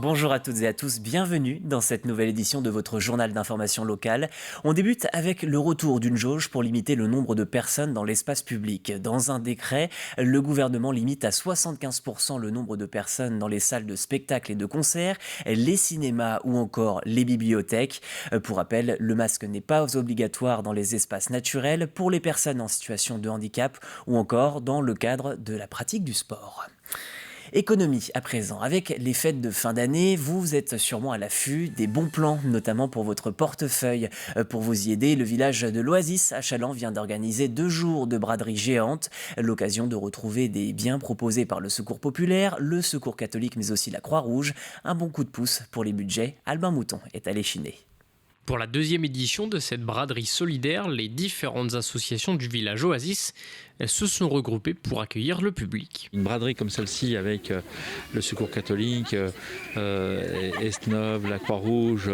Bonjour à toutes et à tous, bienvenue dans cette nouvelle édition de votre journal d'information locale. On débute avec le retour d'une jauge pour limiter le nombre de personnes dans l'espace public. Dans un décret, le gouvernement limite à 75% le nombre de personnes dans les salles de spectacle et de concerts, les cinémas ou encore les bibliothèques. Pour rappel, le masque n'est pas obligatoire dans les espaces naturels pour les personnes en situation de handicap ou encore dans le cadre de la pratique du sport. Économie à présent. Avec les fêtes de fin d'année, vous êtes sûrement à l'affût des bons plans, notamment pour votre portefeuille. Pour vous y aider, le village de l'Oasis à Challans vient d'organiser 2 jours de braderie géante. L'occasion de retrouver des biens proposés par le Secours populaire, le Secours catholique mais aussi la Croix-Rouge. Un bon coup de pouce pour les budgets. Albin Mouton est allé chiner. Pour la 2e édition de cette braderie solidaire, les différentes associations du village Oasis se sont regroupées pour accueillir le public. Une braderie comme celle-ci avec le Secours catholique, Est-Neuve, la Croix-Rouge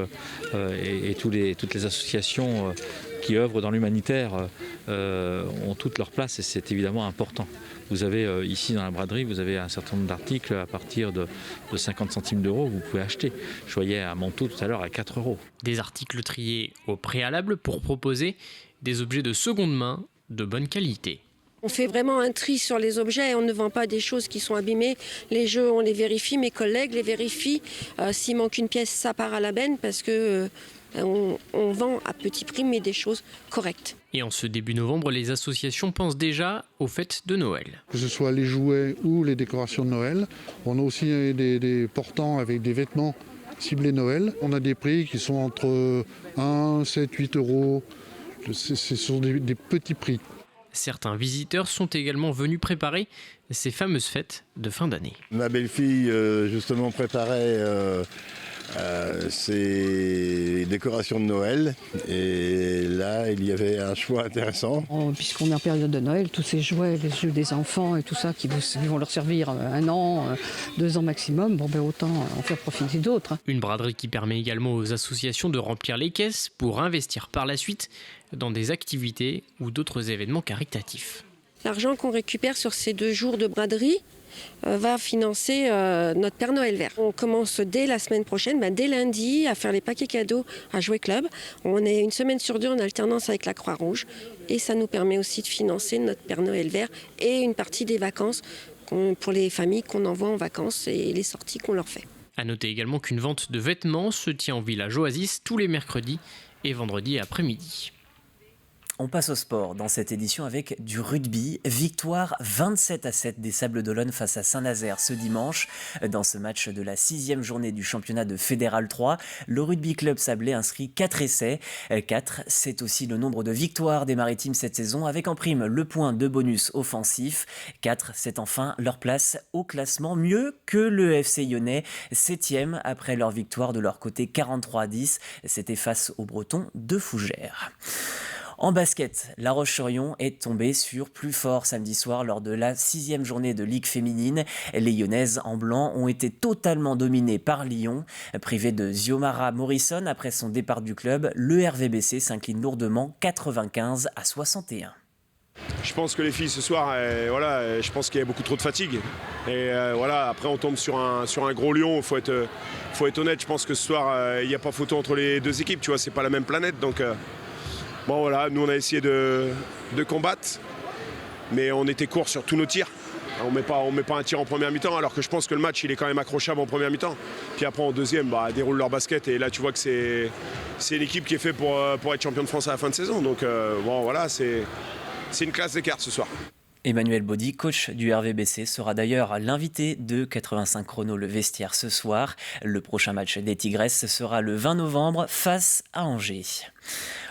et toutes les associations qui œuvrent dans l'humanitaire ont toute leur place et c'est évidemment important. Vous avez ici dans la braderie, vous avez un certain nombre d'articles à partir de 50 centimes d'euros que vous pouvez acheter. Je voyais un manteau tout à l'heure à 4 euros. Des articles triés au préalable pour proposer des objets de seconde main de bonne qualité. On fait vraiment un tri sur les objets, on ne vend pas des choses qui sont abîmées. Les jeux, on les vérifie, mes collègues les vérifient. S'il manque une pièce, ça part à la benne parce que on vend à petit prix mais des choses correctes. Et en ce début novembre, les associations pensent déjà aux fêtes de Noël. Que ce soit les jouets ou les décorations de Noël. On a aussi des portants avec des vêtements ciblés Noël. On a des prix qui sont entre 1, 7, 8 euros. Ce sont des petits prix. Certains visiteurs sont également venus préparer ces fameuses fêtes de fin d'année. Ma belle-fille justement préparait ses décorations de Noël et là il y avait un choix intéressant. Puisqu'on est en période de Noël, tous ces jouets, les jeux des enfants et tout ça qui vont leur servir 1 an, 2 ans maximum, autant en faire profiter d'autres. Une braderie qui permet également aux associations de remplir les caisses pour investir par la suite dans des activités ou d'autres événements caritatifs. L'argent qu'on récupère sur ces 2 jours de braderie va financer notre Père Noël vert. On commence dès la semaine prochaine, dès lundi, à faire les paquets cadeaux à Jouet Club. On est une semaine sur 2 en alternance avec la Croix-Rouge et ça nous permet aussi de financer notre Père Noël vert et une partie des vacances pour les familles qu'on envoie en vacances et les sorties qu'on leur fait. A noter également qu'une vente de vêtements se tient au village Oasis tous les mercredis et vendredis après-midi. On passe au sport dans cette édition avec du rugby. Victoire 27-7 des Sables d'Olonne face à Saint-Nazaire ce dimanche. Dans ce match de la 6e journée du championnat de Fédéral 3, le rugby club sablé inscrit 4 essais. 4, c'est aussi le nombre de victoires des Maritimes cette saison avec en prime le point de bonus offensif. 4, c'est enfin leur place au classement, mieux que le FC Lyonnais, 7e après leur victoire de leur côté 43-10. C'était face aux Bretons de Fougères. En basket, La Roche-sur-Yon est tombée sur plus fort samedi soir lors de la 6e journée de Ligue féminine. Les Lyonnaises en blanc ont été totalement dominées par Lyon. Privé de Xiomara Morrison après son départ du club, le RVBC s'incline lourdement 95-61. Je pense que les filles ce soir, je pense qu'il y a beaucoup trop de fatigue. Et après on tombe sur un gros Lyon, faut être honnête. Je pense que ce soir, il n'y a pas photo entre les 2 équipes, tu vois, c'est pas la même planète. Donc nous on a essayé de combattre, mais on était court sur tous nos tirs. On met pas un tir en première mi-temps, alors que je pense que le match il est quand même accrochable en première mi-temps. Puis après en deuxième, elles déroulent leur basket et là tu vois que c'est l'équipe qui est faite pour être champion de France à la fin de saison. Donc c'est une classe d'écart ce soir. Emmanuel Baudy, coach du RVBC, sera d'ailleurs l'invité de 85 chrono le vestiaire ce soir. Le prochain match des Tigresses sera le 20 novembre face à Angers.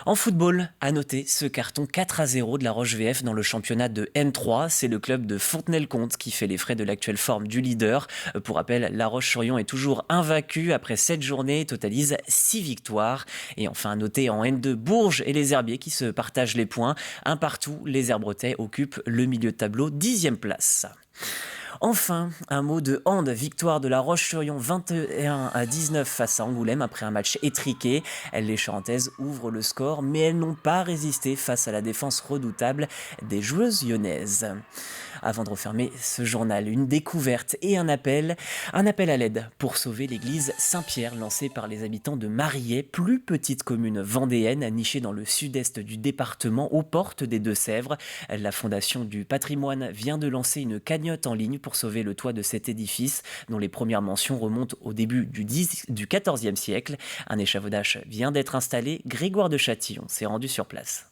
En football, à noter ce carton 4-0 de la Roche VF dans le championnat de M3. C'est le club de Fontenay-le-Comte qui fait les frais de l'actuelle forme du leader. Pour rappel, la Roche-sur-Yon est toujours invaincue après 7 journées et totalise 6 victoires. Et enfin, à noter en N2, Bourges et les Herbiers qui se partagent les points. Un partout, les Herbretais occupent le milieu de tableau 10e place. Enfin, un mot de hand, victoire de La Roche-sur-Yon 21-19 face à Angoulême après un match étriqué. Les Charentaises ouvrent le score, mais elles n'ont pas résisté face à la défense redoutable des joueuses lyonnaises. Avant de refermer ce journal, une découverte et un appel à l'aide pour sauver l'église Saint-Pierre lancé par les habitants de Mariet, plus petite commune vendéenne nichée dans le sud-est du département aux portes des Deux-Sèvres. La Fondation du patrimoine vient de lancer une cagnotte en ligne pour sauver le toit de cet édifice dont les premières mentions remontent au début du XIVe siècle. Un échafaudage vient d'être installé. Grégoire de Châtillon s'est rendu sur place.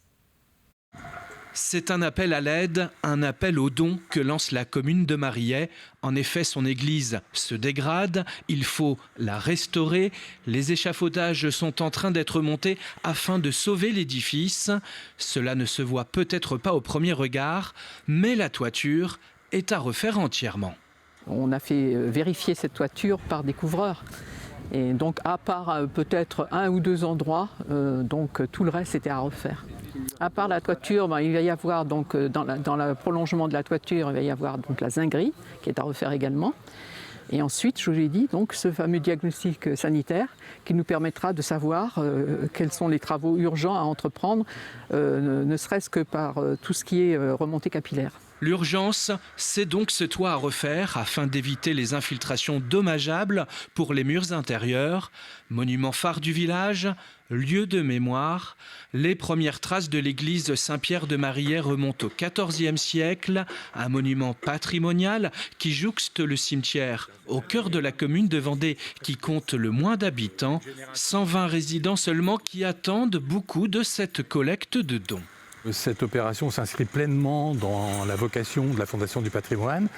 C'est un appel à l'aide, un appel aux dons que lance la commune de Mariet. En effet, son église se dégrade, il faut la restaurer. Les échafaudages sont en train d'être montés afin de sauver l'édifice. Cela ne se voit peut-être pas au premier regard, mais la toiture est à refaire entièrement. On a fait vérifier cette toiture par des couvreurs. Et donc à part peut-être un ou deux endroits, donc tout le reste était à refaire. À part la toiture, il va y avoir donc dans le prolongement de la toiture, il va y avoir donc la zinguerie qui est à refaire également. Et ensuite, je vous l'ai dit, donc ce fameux diagnostic sanitaire qui nous permettra de savoir quels sont les travaux urgents à entreprendre, ne serait-ce que par tout ce qui est remontée capillaire. L'urgence, c'est donc ce toit à refaire afin d'éviter les infiltrations dommageables pour les murs intérieurs. Monument phare du village, lieu de mémoire, les premières traces de l'église Saint-Pierre de Mariet remontent au XIVe siècle, un monument patrimonial qui jouxte le cimetière au cœur de la commune de Vendée qui compte le moins d'habitants, 120 résidents seulement qui attendent beaucoup de cette collecte de dons. Cette opération s'inscrit pleinement dans la vocation de la Fondation du patrimoine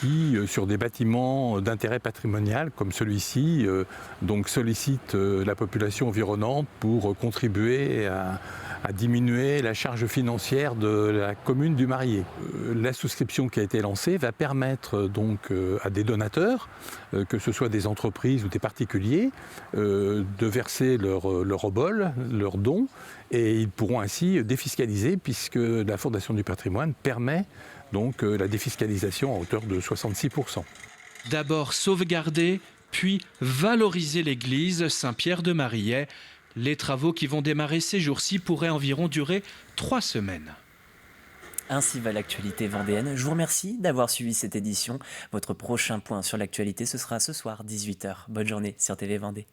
qui, sur des bâtiments d'intérêt patrimonial comme celui-ci, donc sollicite la population environnante pour contribuer à diminuer la charge financière de la commune du Mariet. La souscription qui a été lancée va permettre donc à des donateurs, que ce soit des entreprises ou des particuliers, de verser leur obol, leurs dons, et ils pourront ainsi défiscaliser puisque la Fondation du patrimoine permet donc la défiscalisation à hauteur de 66%. D'abord sauvegarder, puis valoriser l'église Saint-Pierre de Mariet. Les travaux qui vont démarrer ces jours-ci pourraient environ durer 3 semaines. Ainsi va l'actualité vendéenne. Je vous remercie d'avoir suivi cette édition. Votre prochain point sur l'actualité, ce sera ce soir, 18h. Bonne journée sur TV Vendée.